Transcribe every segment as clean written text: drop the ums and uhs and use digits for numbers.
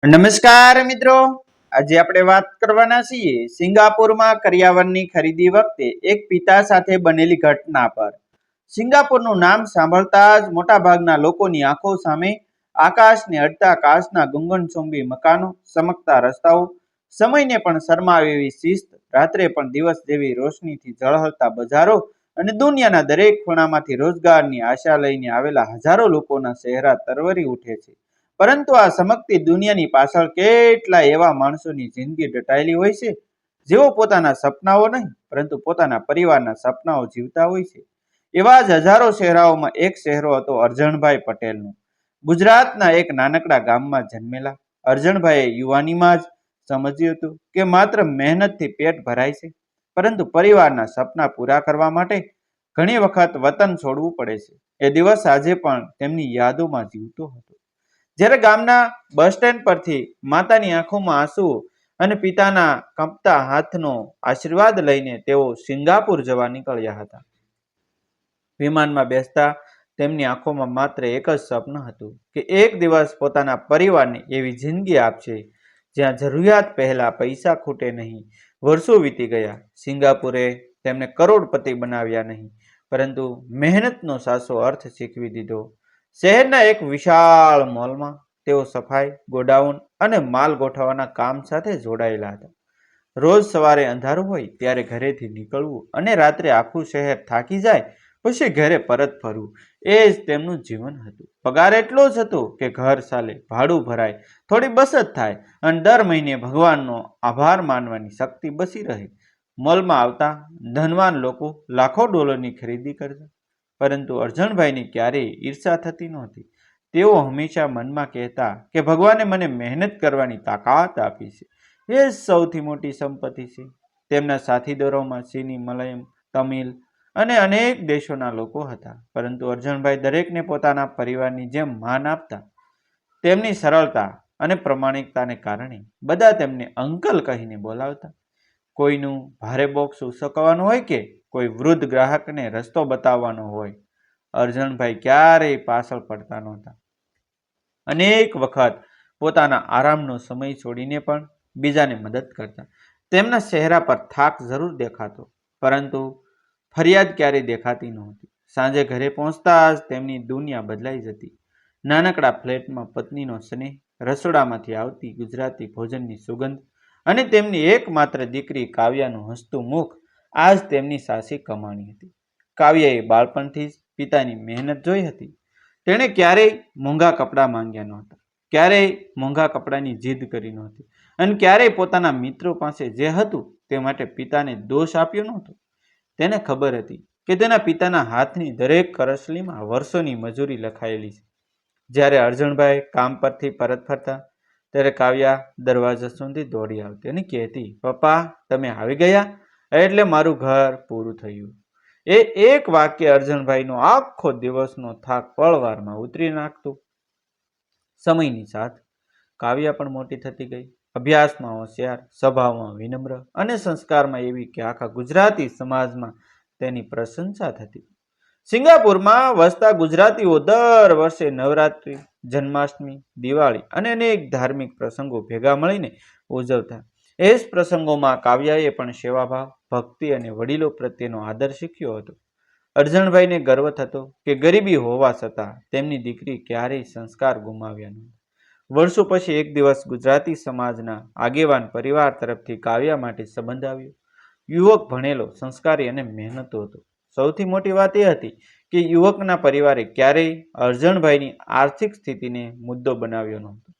નમસ્કાર મિત્રો, આજે આપણે વાત કરવાના છીએ સિંગાપુરમાં કરિયાવરની ખરીદી વખતે એક પિતા સાથે બનેલી ઘટના પર. સિંગાપુરનું નામ સાંભળતા જ મોટાભાગના લોકોની આંખો સામે આકાશને અડતા કાચના ગુંગનચુંબી મકાનો, ચમકતા રસ્તાઓ, સમયને પણ શરમાવે એવી શિસ્ત, રાત્રે પણ દિવસ જેવી રોશનીથી ઝળહળતા બજારો અને દુનિયાના દરેક ખૂણામાંથી રોજગારની આશા લઈને આવેલા હજારો લોકોના ચહેરા તરવરી ઉઠે છે. પરંતુ આ સમકતી દુનિયાની પાછળ કેટલા એવા માણસોની જિંદગી દટાયેલી હોય છે, જેઓ પોતાના સપનાઓ નહીં પરંતુ પોતાના પરિવારના સપનાઓ જીવતા હોય છે. એવા જ હજારો ચહેરાઓમાં એક ચહેરો હતો અરજણભાઈ પટેલનો. ગુજરાતના એક નાનકડા ગામમાં જન્મેલા અરજણભાઈએ યુવાનીમાં જ સમજ્યું હતું કે માત્ર મહેનતથી પેટ ભરાય છે, પરંતુ પરિવારના સપના પૂરા કરવા માટે ઘણી વખત વતન છોડવું પડે છે. એ દિવસ આજે પણ તેમની યાદોમાં જીવતો હતો. જ્યારે ગામના બસ સ્ટેન્ડ પરથી માતાની આંખોમાં આંસુ અને પિતાના કંપતા હાથનો આશીર્વાદ લઈને તેઓ સિંગાપુર જવા નીકળ્યા હતા. વિમાનમાં બેસતા તેમની આંખોમાં માત્ર એક જ સ્વપ્ન હતું કે એક દિવસ પોતાના પરિવારને એવી જિંદગી આપશે જ્યાં જરૂરિયાત પહેલા પૈસા ખૂટે નહીં. વર્ષો વીતી ગયા. સિંગાપુરે તેમને કરોડપતિ બનાવ્યા નહીં, પરંતુ મહેનતનો સાચો અર્થ શીખવી દીધો. શહેરના એક વિશાળ મોલમાં તેઓ સફાઈ, ગોડાઉન અને માલ ગોઠવવાના કામ સાથે જોડાયેલા હતા. રોજ સવારે અંધારું હોય ત્યારે ઘરેથી નીકળવું અને રાત્રે આખું શહેર થાકી જાય પછી ઘરે પરત ફરવું, એ જ તેમનું જીવન હતું. પગાર એટલો જ હતો કે ઘર ચાલે, ભાડું ભરાય, થોડી બચત થાય અને દર મહિને ભગવાનનો આભાર માનવાની શક્તિ બચી રહે. મોલમાં આવતા ધનવાન લોકો લાખો ડોલરની ખરીદી કરતા, પરંતુ અરજણભાઈને ક્યારેય ઈર્ષા થતી નહોતી. તેઓ હંમેશા મનમાં કહેતા કે ભગવાને મને મહેનત કરવાની તાકાત આપી છે, એ જ સૌથી મોટી સંપત્તિ છે. તેમના સાથીદારોમાં ચીની, મલય, તમિલ અને અનેક દેશોના લોકો હતા, પરંતુ અરજણભાઈ દરેકને પોતાના પરિવારની જેમ માન આપતા. તેમની સરળતા અને પ્રમાણિકતાને કારણે બધા તેમને અંકલ કહીને બોલાવતા. કોઈનું ભારે બોક્સ ઉચકવાનું હોય કે કોઈ વૃદ્ધ ગ્રાહકને રસ્તો બતાવવાનો હોય, અરજણભાઈ ક્યારેય પાછળ પડતા નહોતા. અનેક વખત પોતાના આરામનો સમય છોડીને પણ બીજાને મદદ કરતા. તેમના ચહેરા પર થાક જરૂર દેખાતો, પરંતુ ફરિયાદ ક્યારેય દેખાતી નહોતી. સાંજે ઘરે પહોંચતા જ તેમની દુનિયા બદલાઈ જતી. નાનકડા ફ્લેટમાં પત્નીનો સ્નેહ, રસોડામાંથી આવતી ગુજરાતી ભોજનની સુગંધ અને તેમની એકમાત્ર દીકરી કાવ્યાનું હસતું મુખ આજ તેમની સાચી કમાણી હતી. કાવ્યાએ બાળપણથી જ પિતાની મહેનત જોઈ હતી. તેણે ક્યારેય મોંઘા કપડાં માંગ્યા નહોતા, ક્યારેય મોંઘા કપડાની જીદ કરી નહોતી અને ક્યારેય પોતાના મિત્રો પાસે જે હતું તે માટે પિતાને દોષ આપ્યો નહોતો. તેને ખબર હતી કે તેના પિતાના હાથની દરેક કરસલીમાં વર્ષોની મજૂરી લખાયેલી છે. જ્યારે અરજણભાઈ કામ પરથી પરત ફરતા ત્યારે કાવ્યા દરવાજા સુધી દોડી આવતી અને કહેતી, પપ્પા તમે આવી ગયા એટલે મારું ઘર પૂરું થયું. એ એક વાક્ય અરજણભાઈનો આખો દિવસનો થાક પળવારમાં ઉતરી નાખતું. સમયની સાથે કાવ્યા પણ મોટી થતી ગઈ. અભ્યાસમાં હોશિયાર, સ્વભાવમાં વિનમ્ર અને સંસ્કારમાં એવી કે આખા ગુજરાતી સમાજમાં તેની પ્રશંસા થતી. સિંગાપુરમાં વસતા ગુજરાતીઓ દર વર્ષે નવરાત્રી, જન્માષ્ટમી, દિવાળી અને અનેક ધાર્મિક પ્રસંગો ભેગા મળીને ઉજવતા. એ જ પ્રસંગોમાં કાવ્યાએ પણ સેવાભાવ, ભક્તિ અને વડીલો પ્રત્યેનો આદર શીખ્યો હતો. અરજણભાઈને ગર્વ થતો કે ગરીબી હોવા છતાં તેમની દીકરી ક્યારેય સંસ્કાર ગુમાવ્યા નહીં. વર્ષો પછી એક દિવસ ગુજરાતી સમાજના આગેવાન પરિવાર તરફથી કાવ્યા માટે સંબંધ આવ્યો. યુવક ભણેલો, સંસ્કારી અને મહેનતુ હતો. સૌથી મોટી વાત એ હતી કે યુવકના પરિવારે ક્યારેય અરજણભાઈની આર્થિક સ્થિતિને મુદ્દો બનાવ્યો નહોતો.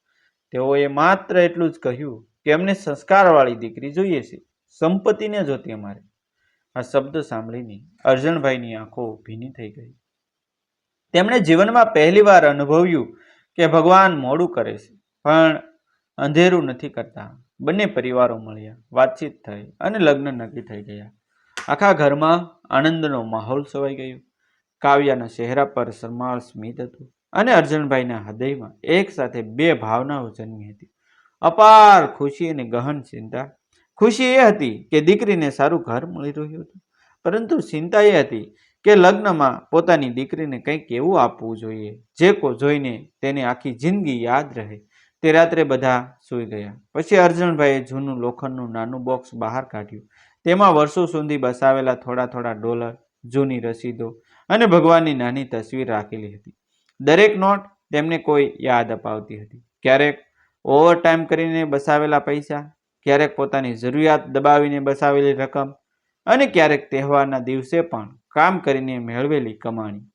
તેઓએ માત્ર એટલું જ કહ્યું કે અમને સંસ્કારવાળી દીકરી જોઈએ છે, સંપત્તિને જોતી અમારે. આ શબ્દ સાંભળીને અરજણભાઈની આંખો ભીની થઈ ગઈ. તેમણે જીવનમાં પહેલીવાર અનુભવ્યું કે ભગવાન મોડું કરે છે પણ અંધેરું નથી કરતા. બંને પરિવારો મળ્યા, વાતચીત થઈ અને લગ્ન નક્કી થઈ ગયા. આખા ઘરમાં આનંદનો માહોલ છવાઈ ગયો. કાવ્યાના ચહેરા પર શરમાળ સ્મિત હતું અને અરજણભાઈના હૃદયમાં એક સાથે બે ભાવનાઓ જન્મી હતી, અપાર ખુશી અને ગહન ચિંતા. ખુશી એ હતી કે દીકરીને સારું ઘર મળી રહ્યું હતું, પરંતુ ચિંતા એ હતી કે લગ્નમાં પોતાની દીકરીને કંઈક એવું આપવું જોઈએ જે જોઈને તેને આખી જિંદગી યાદ રહે. તે રાત્રે બધા સૂઈ ગયા. પછી અરજણભાઈએ જૂનું લોખંડનું નાનું બોક્સ બહાર કાઢ્યું. તેમાં વર્ષો સુધી બસાવેલા થોડા થોડા ડોલર, જૂની રસીદો અને ભગવાનની નાની તસવીર રાખેલી હતી. દરેક નોટ તેમને કોઈ યાદ અપાવતી હતી. ક્યારેક ઓવરટાઈમ કરીને બસાવેલા પૈસા, ક્યારેક પોતાની જરૂરિયાત દબાવીને બસાવેલી રકમ અને ક્યારેક તહેવારના દિવસે પણ કામ કરીને મેળવેલી કમાણી.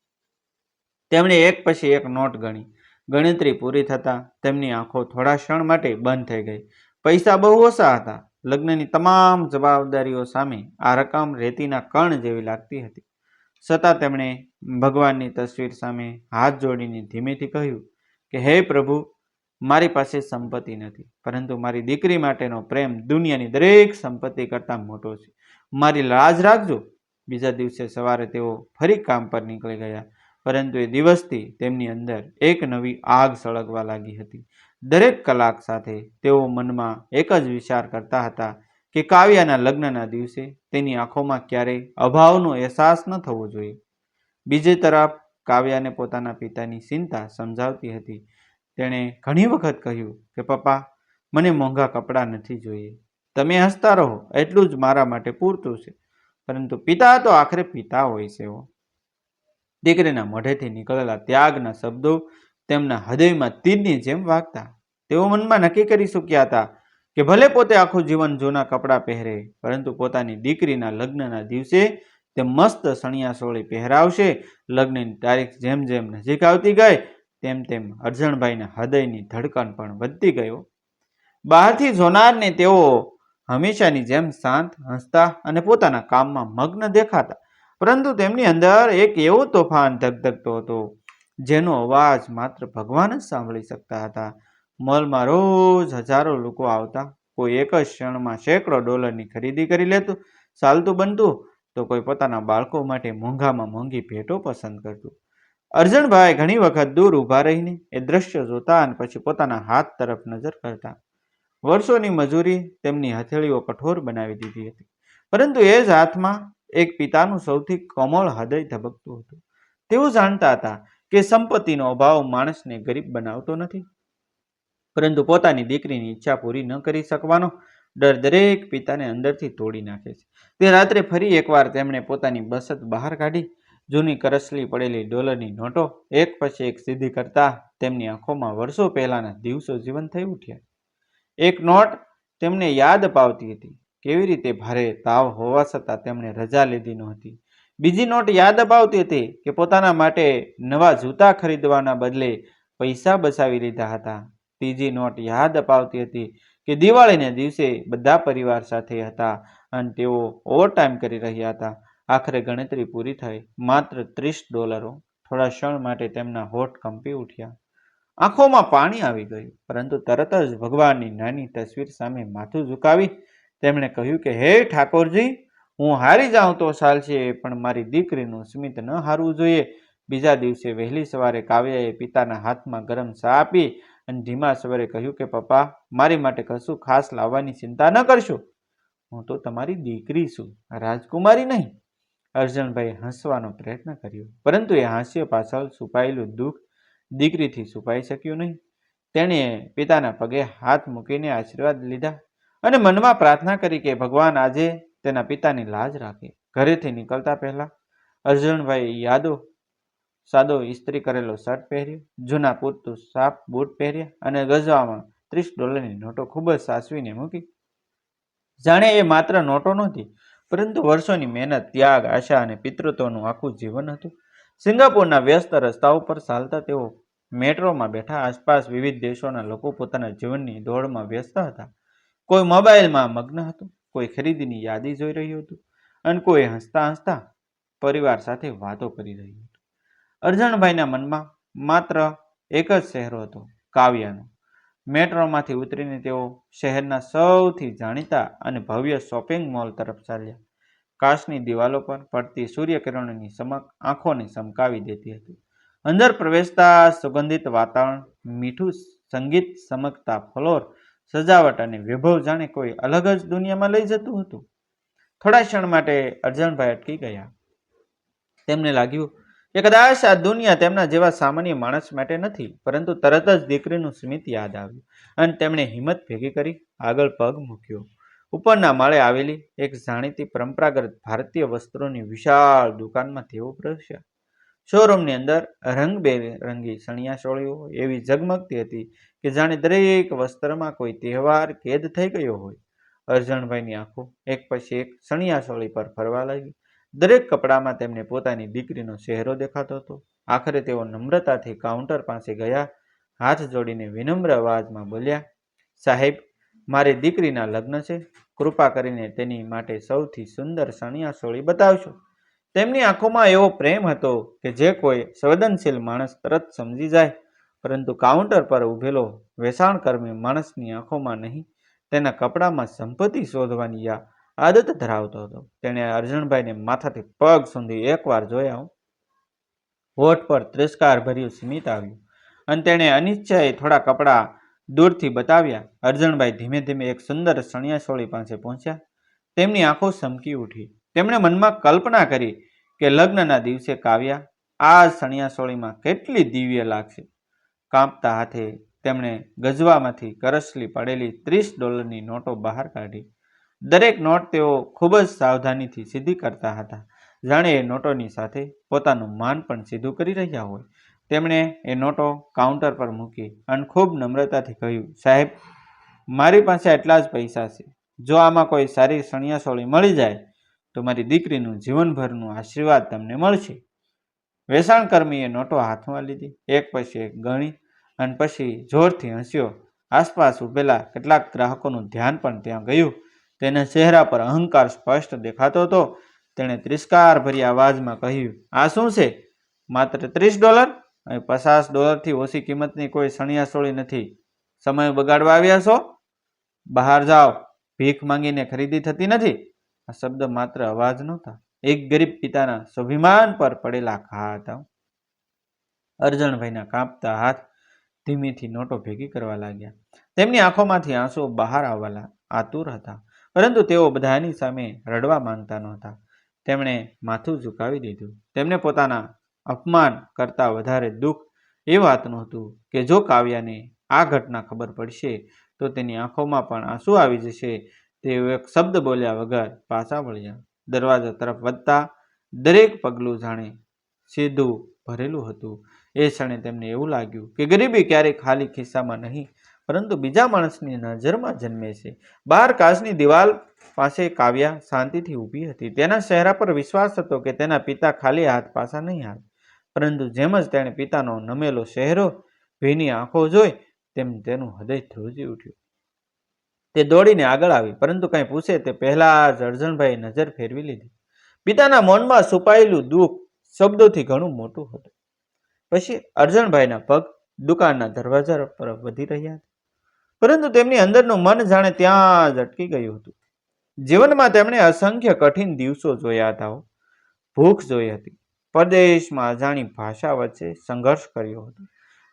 તેમણે એક પછી એક નોટ ગણી. ગણતરી પૂરી થતાં તેમની આંખો થોડા ક્ષણ માટે બંધ થઈ ગઈ. પૈસા બહુ ઓછા હતા. લગ્નની તમામ જવાબદારીઓ સામે આ રકમ રેતીના કણ જેવી લાગતી હતી. છતાં તેમણે ભગવાનની તસવીર સામે હાથ જોડીને ધીમેથી કહ્યું કે હે પ્રભુ, મારી પાસે સંપત્તિ નથી, પરંતુ મારી દીકરી માટેનો પ્રેમ દુનિયાની દરેક સંપત્તિ કરતાં મોટો છે. મારી લાજ રાખજો. બીજા દિવસે સવારે તેઓ ફરી કામ પર નીકળી ગયા. પરંતુ એ દિવસથી તેમની અંદર એક નવી આગ સળગવા લાગી હતી. દરેક કલાક સાથે તેઓ મનમાં એક જ વિચાર કરતા હતા કે કાવ્યાના લગ્નના દિવસે તેની આંખોમાં ક્યારેય અભાવનો અહેસાસ ન થવો જોઈએ. બીજી તરફ કાવ્યાને પોતાના પિતાની ચિંતા સમજાવતી હતી. તેણે ઘણી વખત કહ્યું કે પપ્પા, મને મોંઘા કપડાં નથી જોઈએ. તમે હસતા રહો એટલું જ મારા માટે પૂરતું છે. પરંતુ પિતા તો આખરે પિતા હોય છે. દીકરીના મોઢેથી નીકળેલા ત્યાગના શબ્દો તેમના હૃદયમાં તીરની જેમ વાગતા. તેઓ મનમાં નક્કી કરી ચૂક્યા હતા કે ભલે પોતે આખું જીવન જૂના કપડાં પહેરે, પરંતુ પોતાની દીકરીના લગ્નના દિવસે તે મસ્ત સણિયા સોળી પહેરાવશે. લગ્નની તારીખ જેમ જેમ નજીક આવતી ગઈ તેમ તેમ અરજણભાઈના હૃદયની ધડકન પણ વધતી ગયો. બહારથી જોનારને તેઓ હંમેશાની જેમ શાંત, હસતા અને પોતાના કામમાં મગ્ન દેખાતા. પરંતુ તેમની અંદર એક એવો તોફાન ધગધગતો હતો જેનો અવાજ માત્ર ભગવાન જ સાંભળી શકતા હતા. મોલમાં રોજ હજારો લોકો આવતા. કોઈ એક જ ક્ષણમાં સેંકડો ડોલરની ખરીદી કરી લેતું. ચાલતું બનતું તો કોઈ પોતાના બાળકો માટે મોંઘામાં મોંઘી ભેટો પસંદ કરતું. અરજણભાઈ ઘણી વખત દૂર ઊભા રહીને એ દ્રશ્ય જોતા અને પછી પોતાના હાથ તરફ નજર કરતા. વર્ષોની મજૂરી તેમની હથેળીઓ કઠોર બનાવી દીધી હતી, પરંતુ એ જ હાથમાં એક પિતાનું સૌથી કોમળ હૃદય ધબકતું હતું. તેઓ જાણતા હતા કે સંપત્તિનો અભાવ માણસને ગરીબ બનાવતો નથી, પરંતુ પોતાની દીકરીની ઈચ્છા પૂરી ન કરી શકવાનો ડર દરેક પિતાને અંદરથી તોડી નાખે છે. તે રાત્રે ફરી એકવાર તેમણે પોતાની બચત બહાર કાઢી. જૂની કરસલી પડેલી ડોલરની નોટો એક પછી એક સીધી કરતા તેમની આંખોમાં વર્ષો પહેલાના દિવસો જીવંત થઈ ઉઠ્યા. એક નોટ તેમને યાદ અપાવતી હતી કેવી રીતે ભારે તાવ હોવા છતાં તેમણે રજા લીધી નહોતી. બીજી નોટ યાદ અપાવતી હતી કે પોતાના માટે નવા જૂતા ખરીદવાના બદલે પૈસા બચાવી લીધા હતા. ત્રીજી નોટ યાદ અપાવતી હતી કે દિવાળીના દિવસે બધા પરિવાર સાથે હતા અને તેઓ ઓવરટાઈમ કરી રહ્યા હતા. આખરે ગણતરી પૂરી થઈ. માત્ર $30. થોડા ક્ષણ માટે તેમના હોઠ કંપી ઉઠ્યા. આંખોમાં પાણી આવી ગયું. પરંતુ તરત જ ભગવાનની નાની તસવીર સામે માથું ઝુકાવી તેમણે કહ્યું કે હે ઠાકોરજી, હું હારી જાઉં તો ચાલશે, પણ મારી દીકરીનું સ્મિત ન હારવું જોઈએ. બીજા દિવસે વહેલી સવારે કાવ્યાએ પિતાના હાથમાં ગરમ ચા આપી અને ધીમા સ્વરે કહ્યું કે પપ્પા, મારી માટે કશું ખાસ લાવવાની ચિંતા ન કરશો. હું તો તમારી દીકરી છું, રાજકુમારી નહીં. અરજણભાઈએ હસવાનો પ્રયત્ન કર્યો, પરંતુ એ હાસ્ય પાછળ છુપાયેલું દુઃખ દીકરીથી છુપાઈ શક્યું નહીં. તેણે પિતાના પગે હાથ મૂકીને આશીર્વાદ લીધા અને મનમાં પ્રાર્થના કરી કે ભગવાન આજે તેના પિતાની લાજ રાખે. ઘરેથી નીકળતા પહેલા અરજણભાઈએ સાદો ઇસ્ત્રી કરેલો શર્ટ પહેર્યો, જૂના પૂરતું સાફ બૂટ પહેર્યા અને ગજવામાં $30ની નોટો ખૂબ જ સાચવીને મૂકી. જાણે એ માત્ર નોટો નહોતી, પરંતુ વર્ષોની મહેનત, ત્યાગ, આશા અને પિતૃત્વનું આખું જીવન હતું. સિંગાપુરના વ્યસ્ત રસ્તાઓ પર ચાલતા તેઓ મેટ્રોમાં બેઠા. આસપાસ વિવિધ દેશોના લોકો પોતાના જીવનની દોડમાં વ્યસ્ત હતા. કોઈ મોબાઈલમાં મગ્ન હતું, કોઈ ખરીદીની યાદી જોઈ રહ્યું હતું અને કોઈ હસતા હસતા પરિવાર સાથે વાતો કરી રહ્યું હતું. અરજણભાઈના મનમાં માત્ર એક જ ચહેરો હતો, કાવ્યાનો. મેટ્રોમાંથી ઉતરીને તેઓ શહેરના સૌથી જાણીતા અને ભવ્ય શોપિંગ મોલ તરફ ચાલ્યા. કાચની દિવાલો પર પડતી સૂર્યકિરણોની ચમક આંખોને ચમકાવી દેતી હતી. અંદર પ્રવેશતા સુગંધિત વાતાવરણ, મીઠું સંગીત, ચમકતા ફ્લોર, સજાવટ અને વૈભવ જાણે કોઈ અલગ જ દુનિયામાં લઈ જતું હતું. થોડા ક્ષણ માટે અરજણભાઈ અટકી ગયા. તેમને લાગ્યું એ કદાચ આ દુનિયા તેમના જેવા સામાન્ય માણસ માટે નથી, પરંતુ તરત જ દીકરીનું સ્મિત યાદ આવ્યું અને તેમણે હિંમત ભેગી કરી આગળ પગ મૂક્યો. ઉપરના માળે આવેલી એક જાણીતી પરંપરાગત ભારતીય વસ્ત્રોની વિશાળ દુકાનમાં તેઓ પ્રવેશ્યા. શોરૂમની અંદર રંગબેરંગી ચણિયાચોળીઓ એવી ઝગમગતી હતી કે જાણે દરેક વસ્ત્રમાં કોઈ તહેવાર કેદ થઈ ગયો હોય. અરજણભાઈની આંખો એક પછી એક ચણિયાચોળી પર ફરવા લાગી. દરેક કપડામાં તેમને પોતાની દીકરીનો ચહેરો દેખાતો હતો. આખરે તેઓ નમ્રતાથી કાઉન્ટર પાસે ગયા, હાથ જોડીને વિનમ્ર અવાજમાં બોલ્યા, સાહેબ, મારી દીકરીના લગ્ન છે. કૃપા કરીને તેની માટે સૌથી સુંદર ચણિયાચોળી બતાવશો. તેમની આંખોમાં એવો પ્રેમ હતો કે જે કોઈ સંવેદનશીલ માણસ તરત સમજી જાય, પરંતુ કાઉન્ટર પર ઉભેલો વેચાણકર્મી માણસની આંખોમાં નહીં, તેના કપડામાં સંપત્તિ શોધવાની આદત ધરાવતો હતો. તેણે અરજણભાઈને માથાથી પગ સુધી એકવાર જોયા. હોઠ પર તિરસ્કાર ભર્યું સ્મિત આવ્યું અને તેણે અનિચ્છાએ થોડા કપડા દૂરથી બતાવ્યા. અરજણભાઈ ધીમે ધીમે એક સુંદર ચણિયાચોળી પાસે પહોંચ્યા. તેમની આંખો ચમકી ઉઠી. તેમણે મનમાં કલ્પના કરી કે લગ્નના દિવસે કાવ્યા આ ચણિયાચોળીમાં કેટલી દિવ્ય લાગશે. કાંપતા હાથે તેમણે ગજવામાંથી કરસલી પડેલી $30ની નોટો બહાર કાઢી. દરેક નોટ તેઓ ખૂબ જ સાવધાનીથી સીધી કરતા હતા, જાણે એ નોટોની સાથે પોતાનું માન પણ સીધું કરી રહ્યા હોય. તેમણે એ નોટો કાઉન્ટર પર મૂકી અને ખૂબ નમ્રતાથી કહ્યું, સાહેબ, મારી પાસે એટલા જ પૈસા છે. જો આમાં કોઈ સારી ચણિયાચોળી મળી જાય તો મારી દીકરીનું જીવનભરનું આશીર્વાદ તમને મળશે. વેચાણકર્મીએ નોટો હાથમાં લીધી, એક પછી એક ગણી અને પછી જોરથી હસ્યો. આસપાસ ઉભેલા કેટલાક ગ્રાહકોનું ધ્યાન પણ ત્યાં ગયું. તેના ચહેરા પર અહંકાર સ્પષ્ટ દેખાતો હતો. તેણે તિરસ્કારભરી અવાજમાં કહ્યું, આ શું છે? માત્ર $30? અહીં $50થી ઓછી કિંમતની કોઈ ચણિયાચોળી નથી. સમય બગાડવા આવ્યા છો? બહાર જાઓ. ભીખ માંગીને ખરીદી થતી નથી. આ શબ્દ માત્ર અવાજ નહોતા, એક ગરીબ પિતાના સ્વાભિમાન પર પડેલા ઘા હતા. અરજણભાઈના કાંપતા હાથ ધીમેથી નોટો ભેગી કરવા લાગ્યા. તેમની આંખોમાંથી આંસુ બહાર આવવા આતુર હતા, પરંતુ તેઓ બધાની સામે રડવા માંગતા નહોતા. તેમણે માથું ઝુકાવી દીધું. તેમને પોતાના અપમાન કરતાં વધારે દુઃખ એ વાતનું હતું કે જો કાવ્યાને આ ઘટના ખબર પડશે તો તેની આંખોમાં પણ આંસુ આવી જશે. તેઓ એક શબ્દ બોલ્યા વગર પાછા વળ્યા. દરવાજા તરફ વધતા દરેક પગલું જાણે સીધું ભરેલું હતું. એ ક્ષણે તેમને એવું લાગ્યું કે ગરીબી ક્યારેય ખાલી ખિસ્સામાં નહીં, પરંતુ બીજા માણસની નજરમાં જન્મે છે. બહાર કાચની દિવાલ પાસે કાવ્યા શાંતિથી ઊભી હતી. તેના ચહેરા પર વિશ્વાસ હતો કે તેના પિતા ખાલી હાથ પાછા નહીં આવે. પરંતુ જેમ જ તેણે પિતાનો નમેલો ચહેરો, ભીની આંખો જોઈ, તેમ તેનું હૃદય ધ્રુજી ઉઠ્યું. તે દોડીને આગળ આવી, પરંતુ કંઈ પૂછે તે પહેલા જ અરજણભાઈએ નજર ફેરવી લીધી. પિતાના મૌનમાં છુપાયેલું દુઃખ શબ્દોથી ઘણું મોટું હતું. પછી અરજણભાઈના પગ દુકાનના દરવાજા પર વધી રહ્યા હતા, પરંતુ તેમની અંદરનું મન જાણે ત્યાં જ અટકી ગયું હતું. જીવનમાં તેમણે અસંખ્ય કઠિન દિવસો જોયા હતા, ભૂખ જોઈ હતી, પરદેશમાં અજાણી ભાષા વચ્ચે સંઘર્ષ કર્યો હતો,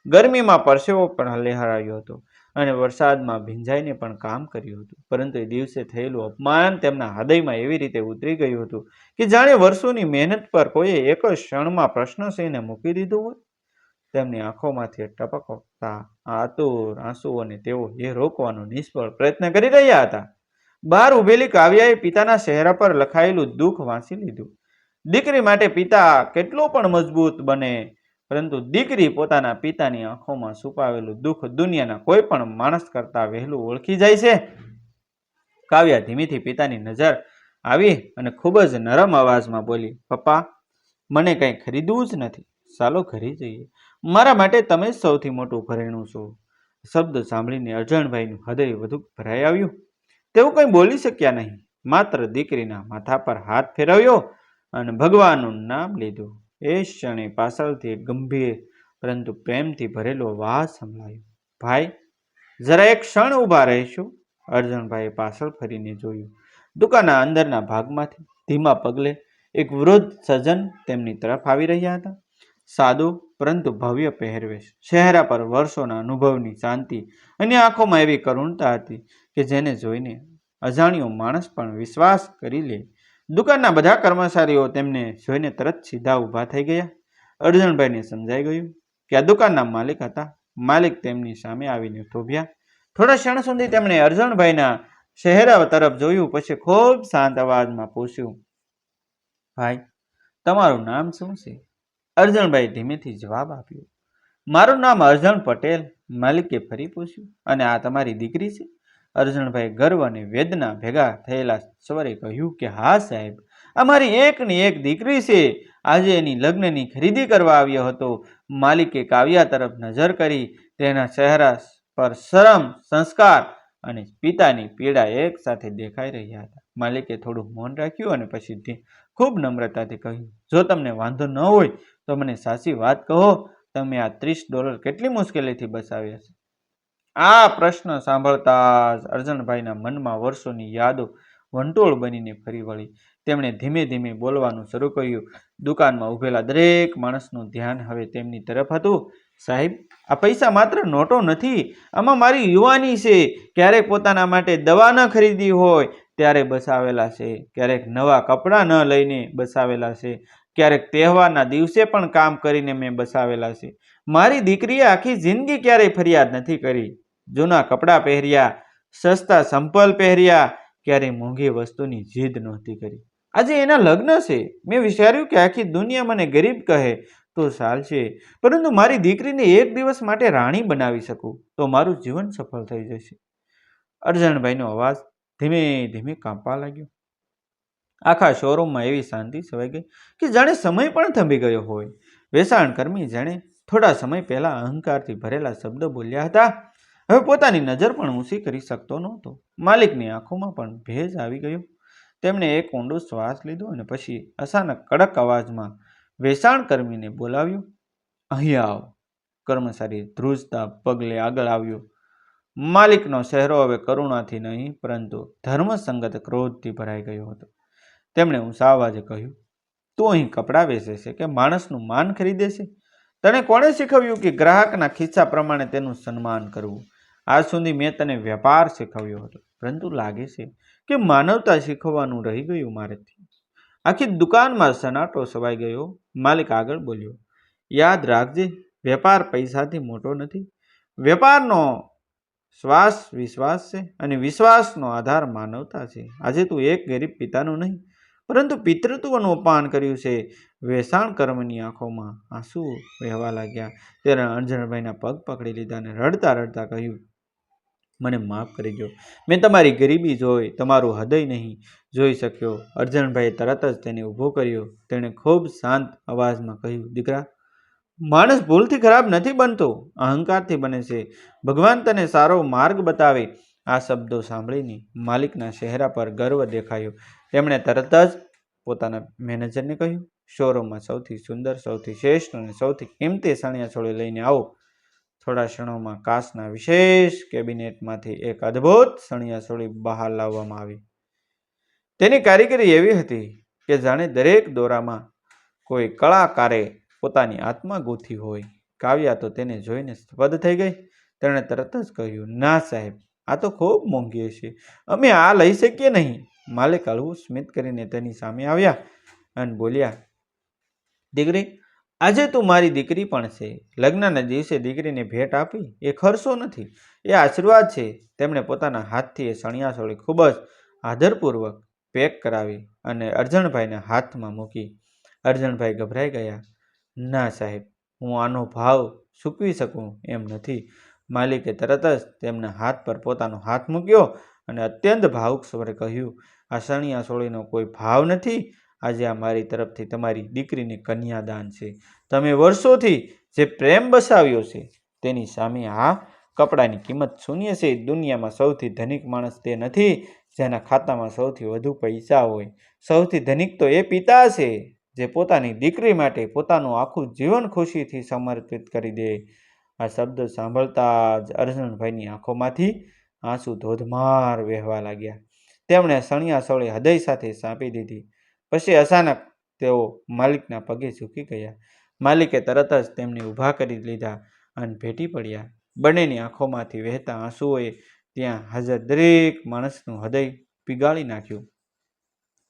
ગરમીમાં પરસેવો પણ લહેરાયો હતો અને વરસાદમાં ભીંજાઈને પણ કામ કર્યું હતું. પરંતુ એ દિવસે થયેલું અપમાન તેમના હૃદયમાં એવી રીતે ઉતરી ગયું હતું કે જાણે વર્ષોની મહેનત પર કોઈએ એક જ ક્ષણમાં પ્રશ્નચિહ્ન મૂકી દીધું હોય. તેમની આંખોમાંથી ટપકતા આતુર આંસુઓને તેઓ એ રોકવાનો નિષ્ફળ પ્રયત્ન કરી રહ્યા હતા. બહાર ઉભેલી કાવ્યાએ પિતાના ચહેરા પર લખાયેલું દુઃખ વાંચી લીધું. દીકરી માટે પિતા કેટલો પણ મજબૂત બને, પરંતુ દીકરી પોતાના પિતાની આંખોમાં છુપાવેલું દુઃખ દુનિયાના કોઈ પણ માણસ કરતાં વહેલું ઓળખી જાય છે. કાવ્યા ધીમેથી પિતાની નજર આવી અને ખૂબ જ નરમ અવાજમાં બોલી, પપ્પા, મને કંઈ ખરીદવું જ નથી. ચાલો ઘરે જઈએ. મારા માટે તમે જ સૌથી મોટું ઘરેણું છો. શબ્દ સાંભળીને અરજણભાઈનું હૃદય વધુ ભરાઈ આવ્યું. તેઓ કંઈ બોલી શક્યા નહીં, માત્ર દીકરીના માથા પર હાથ ફેરવ્યો અને ભગવાનનું નામ લીધું. એ ક્ષણે પાછળથી એક ગંભીર પરંતુ પ્રેમથી ભરેલો અવાજ સંભળાયો, ભાઈ, જરા એક ક્ષણ ઊભા રહેશો? અરજણભાઈએ પાછળ ફરીને જોયું. દુકાનના અંદરના ભાગમાંથી ધીમા પગલે એક વૃદ્ધ સજ્જન તેમની તરફ આવી રહ્યા હતા. સાદું પરંતુ ભવ્ય પહેરવેશ, ચહેરા પર વર્ષોના અનુભવની શાંતિ અને આંખોમાં એવી કરુણતા હતી કે જેને જોઈને અજાણ્યો માણસ પણ વિશ્વાસ કરી લે. દુકાનના બધા કર્મચારીઓ તેમને જોઈને તરત સીધા ઊભા થઈ ગયા. અર્જણભાઈને સમજાઈ ગયું કે આ દુકાનના માલિક હતા. માલિક તેમની સામે આવીને થોભ્યા. થોડા ક્ષણ સુધી તેમણે અર્જણભાઈના ચહેરા તરફ જોયું, પછી ખૂબ શાંત અવાજમાં પૂછ્યું, ભાઈ, તમારું નામ શું છે? અર્જણભાઈ ધીમેથી જવાબ આપ્યો, મારું નામ અર્જણ પટેલ. માલિકે ફરી પૂછ્યું, અને આ તમારી દીકરી છે? અર્જણભાઈ ગર્વ અને વેદના ભેગા થયેલા સ્વરે કહ્યું કે હા સાહેબ, અમારી એકની એક દીકરી છે. આજે એની લગ્નની ખરીદી કરવા આવ્યો હતો. માલિકે કાવ્યા તરફ નજર કરી. તેના ચહેરા પર શરમ, સંસ્કાર અને પિતાની પીડા એક સાથે દેખાઈ રહ્યા હતા. માલિકે થોડું મૌન રાખ્યું અને પછી ખૂબ નમ્રતાથી કહ્યું, જો તમને વાંધો ન હોય તો મને સાચી વાત કહો, તમે આ $30 કેટલી મુશ્કેલીથી બચાવ્યા છે? આ પ્રશ્ન સાંભળતા જ અર્જણભાઈના મનમાં વર્ષોની યાદો વંટોળ બનીને ફરી વળી. તેમણે ધીમે ધીમે બોલવાનું શરૂ કર્યું. દુકાનમાં ઉભેલા દરેક માણસનું ધ્યાન હવે તેમની તરફ હતું. સાહેબ, આ પૈસા માત્ર નોટો નથી, આમાં મારી યુવાની છે. ક્યારેક પોતાના માટે દવા ન ખરીદી હોય ત્યારે બચાવેલા છે, ક્યારેક નવા કપડાં ન લઈને બચાવેલા છે, ક્યારેક તહેવારના દિવસે પણ કામ કરીને મેં બચાવેલા છે. મારી દીકરીએ આખી જિંદગી ક્યારેય ફરિયાદ નથી કરી. જૂના કપડાં પહેર્યા, સસ્તા સંપલ પહેર્યા, ક્યારેય મોંઘી વસ્તુની જીદ નહોતી કરી. આજે એના લગ્ન છે. મેં વિચાર્યું કે આખી દુનિયા મને ગરીબ કહે તો ચાલશે, પરંતુ મારી દીકરીને એક દિવસ માટે રાણી બનાવી શકું તો મારું જીવન સફળ થઈ જશે. અર્જણભાઈનો અવાજ ધીમે ધીમે કાંપવા લાગ્યો. આખા શોરૂમમાં એવી શાંતિ છવાઈ ગઈ કે જાણે સમય પણ થંભી ગયો હોય. વેચાણ કર્મી જાણે થોડા સમય પહેલા અહંકારથી ભરેલા શબ્દો બોલ્યા હતા, હવે પોતાની નજર પણ ઊંચી કરી શકતો નહોતો. માલિકની આંખોમાં પણ ભેજ આવી ગયો. તેમણે એક ઊંડો શ્વાસ લીધો અને પછી અચાનક કડક અવાજમાં વેચાણ કર્મીને બોલાવ્યો. અહીં આવ. કર્મચારી ધ્રુજતા પગલે આગળ આવ્યો. માલિકનો ચહેરો હવે કરુણાથી નહીં પરંતુ ધર્મસંગત ક્રોધથી ભરાઈ ગયો હતો. તેમણે ઊંચા અવાજે કહ્યું, તું અહીં કપડાં વેચે છે કે માણસનું માન ખરીદે છે? તને કોણે શીખવ્યું કે ગ્રાહકના ખિસ્સા પ્રમાણે તેનું સન્માન કરવું? આજ સુધી મેં તને વેપાર શીખવ્યો હતો, પરંતુ લાગે છે કે માનવતા શીખવવાનું રહી ગયું મારેથી. આખી દુકાનમાં સન્નાટો છવાઈ ગયો. માલિક આગળ બોલ્યો, યાદ રાખજે, વેપાર પૈસાથી મોટો નથી. વેપારનો શ્વાસ વિશ્વાસ છે અને વિશ્વાસનો આધાર માનવતા છે. આજે તું એક ગરીબ પિતાનું નહીં પરંતુ પિતૃત્વનું અપમાન કર્યું છે. વેચાણ કર્મની આંખોમાં આંસુ વહેવા લાગ્યા. ત્યારે અર્જણભાઈના પગ પકડી લીધા અને રડતા રડતા કહ્યું, મને માફ કરી દો. મેં તમારી ગરીબી જોઈ, તમારું હૃદય નહીં જોઈ શક્યો. અર્જણભાઈએ તરત જ તેને ઊભો કર્યો. તેણે ખૂબ શાંત અવાજમાં કહ્યું, દીકરા, માણસ ભૂલથી ખરાબ નથી બનતો, અહંકારથી બને છે. ભગવાન તને સારો માર્ગ બતાવે. આ શબ્દો સાંભળીને માલિકના ચહેરા પર ગર્વ દેખાયો. તેમણે તરત જ પોતાના મેનેજરને કહ્યું, શોરૂમમાં સૌથી સુંદર, સૌથી શ્રેષ્ઠ અને સૌથી કિંમતી ચણિયાચોળી લઈને આવો. થોડા ક્ષણોમાં કાચના વિશેષ કેબિનેટમાંથી એક અદ્ભુત ચણિયાચોળી બહાર લાવવામાં આવી. તેની કારીગરી એવી હતી કે જાણે દરેક દોરામાં કોઈ કલાકારે પોતાની આત્મા ગૂંથી હોય. કાવ્યા તો તેને જોઈને સ્તબ્ધ થઈ ગઈ. તેણે તરત જ કહ્યું, ના સાહેબ, આ તો ખૂબ મોંઘી છે, અમે આ લઈ શકીએ નહીં. માલિક હળવું સ્મિત કરીને તેની સામે આવ્યા અને બોલ્યા, દીકરી, આજે તું મારી દીકરી પણ છે. લગ્નના દિવસે દીકરીને ભેટ આપી એ ખર્ચો નથી, એ આશીર્વાદ છે. તેમણે પોતાના હાથથી એ ચણિયાચોળી ખૂબ જ આદરપૂર્વક પેક કરાવી અને અર્જણભાઈના હાથમાં મૂકી. અર્જણભાઈ ગભરાઈ ગયા. ના સાહેબ, હું આનો ભાવ ચૂકવી શકું એમ નથી. માલિકે તરત જ તેમના હાથ પર પોતાનો હાથ મૂક્યો અને અત્યંત ભાવુક સ્વરે કહ્યું, આ ચણિયાચોળીનો કોઈ ભાવ નથી. આજે આ મારી તરફથી તમારી દીકરીને કન્યાદાન છે. તમે વર્ષોથી જે પ્રેમ બસાવ્યો છે તેની સામે આ કપડાની કિંમત શૂન્ય છે. દુનિયામાં સૌથી ધનિક માણસ તે નથી જેના ખાતામાં સૌથી વધુ પૈસા હોય. સૌથી ધનિક તો એ પિતા છે જે પોતાની દીકરી માટે પોતાનું આખું જીવન ખુશીથી સમર્પિત કરી દે. આ શબ્દો સાંભળતા જ અર્જણભાઈની આંખોમાંથી આંસુ ધોધમાર વહેવા લાગ્યા. તેમણે ચણિયાચોળી હૃદય સાથે સાંપી દીધી. પછી અચાનક તેઓ માલિકના પગે ઝૂકી ગયા. માલિકે તરત જ તેમને ઊભા કરી લીધા અને ભેટી પડ્યા. બંનેની આંખોમાંથી વહેતા આંસુઓએ ત્યાં હાજર દરેક માણસનું હૃદય પીગાળી નાખ્યું.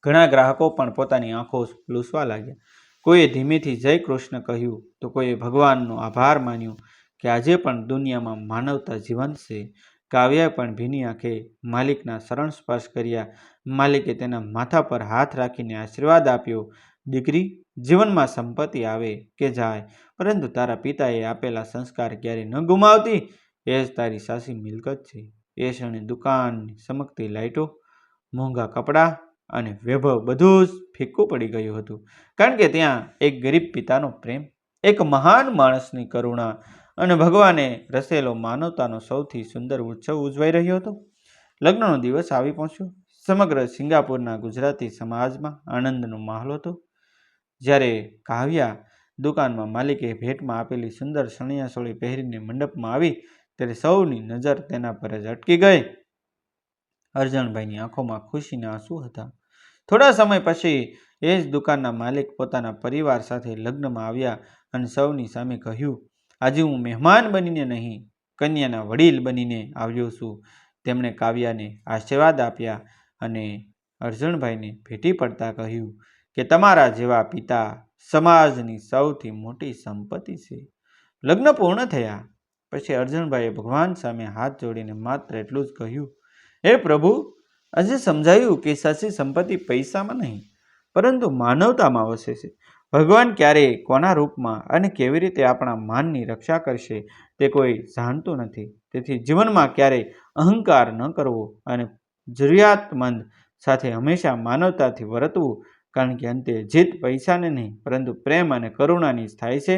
ઘણા ગ્રાહકો પણ પોતાની આંખો લૂછવા લાગ્યા. કોઈએ ધીમેથી જય કૃષ્ણ કહ્યું તો કોઈએ ભગવાનનો આભાર માન્યો કે આજે પણ દુનિયામાં માનવતા જીવંત છે. કાવ્યાએ પણ ભીની આંખે માલિકના શરણ સ્પર્શ કર્યા. માલિકે તેના માથા પર હાથ રાખીને આશીર્વાદ આપ્યો, દીકરી, જીવનમાં સંપત્તિ આવે કે જાય, પરંતુ તારા પિતાએ આપેલા સંસ્કાર ક્યારે ન ગુમાવતી. એ જ તારી સાચી મિલકત છે. એ ક્ષણે દુકાનની ચમકતી લાઇટો, મોંઘા કપડાં અને વૈભવ બધું જ ફીક્કું પડી ગયું હતું, કારણ કે ત્યાં એક ગરીબ પિતાનો પ્રેમ, એક મહાન માણસની કરુણા અને ભગવાને રચેલો માનવતાનો સૌથી સુંદર ઉત્સવ ઉજવાઈ રહ્યો હતો. લગ્નનો દિવસ આવી પહોંચ્યો. સમગ્ર સિંગાપુરના ગુજરાતી સમાજમાં આનંદનો માહોલ હતો. જ્યારે કાવ્યા દુકાનમાં માલિકે ભેટમાં આપેલી સુંદર ચણિયાચોળી પહેરીને મંડપમાં આવી, ત્યારે સૌની નજર તેના પર જ અટકી ગઈ. અરજણભાઈની આંખોમાં ખુશીના આંસુ હતા. થોડા સમય પછી એ જ દુકાનના માલિક પોતાના પરિવાર સાથે લગ્નમાં આવ્યા અને સૌની સામે કહ્યું, આજે હું મહેમાન બનીને નહીં, કન્યાના વડીલ બનીને આવ્યો છું. તેમણે કાવ્યાને આશીર્વાદ આપ્યા અને અરજણભાઈને ભેટી પડતા કહ્યું કે તમારા જેવા પિતા સમાજની સૌથી મોટી સંપત્તિ છે. લગ્ન પૂર્ણ થયા પછી અરજણભાઈએ ભગવાન સામે હાથ જોડીને માત્ર એટલું જ કહ્યું, હે પ્રભુ, આજે સમજાયું કે સાચી સંપત્તિ પૈસામાં નહીં, પરંતુ માનવતામાં વસે છે. ભગવાન ક્યારે, કોના રૂપમાં અને કેવી રીતે આપણા માનની રક્ષા કરશે તે કોઈ જાણતું નથી. તેથી જીવનમાં ક્યારેય અહંકાર ન કરવો અને જરૂરિયાતમંદ સાથે હંમેશા માનવતાથી વર્તવું, કારણ કે અંતે જીત પૈસાને નહીં પરંતુ પ્રેમ અને કરુણાની જ થાય છે.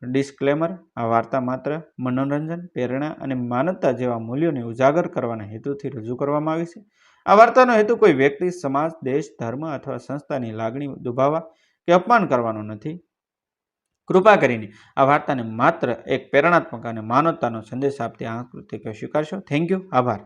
ડિસ્ક્લેમર: આ વાર્તા માત્ર મનોરંજન, પ્રેરણા અને માનવતા જેવા મૂલ્યોને ઉજાગર કરવાના હેતુથી રજૂ કરવામાં આવી છે. આ વાર્તાનો હેતુ કોઈ વ્યક્તિ, સમાજ, દેશ, ધર્મ અથવા સંસ્થાની લાગણી દુભાવવા કે અપમાન કરવાનો નથી. કૃપા કરીને આ વાર્તાને માત્ર એક પ્રેરણાત્મક અને માનવતાનો સંદેશ આપતી આકૃતિ સ્વીકારશો. Thank you. આભાર.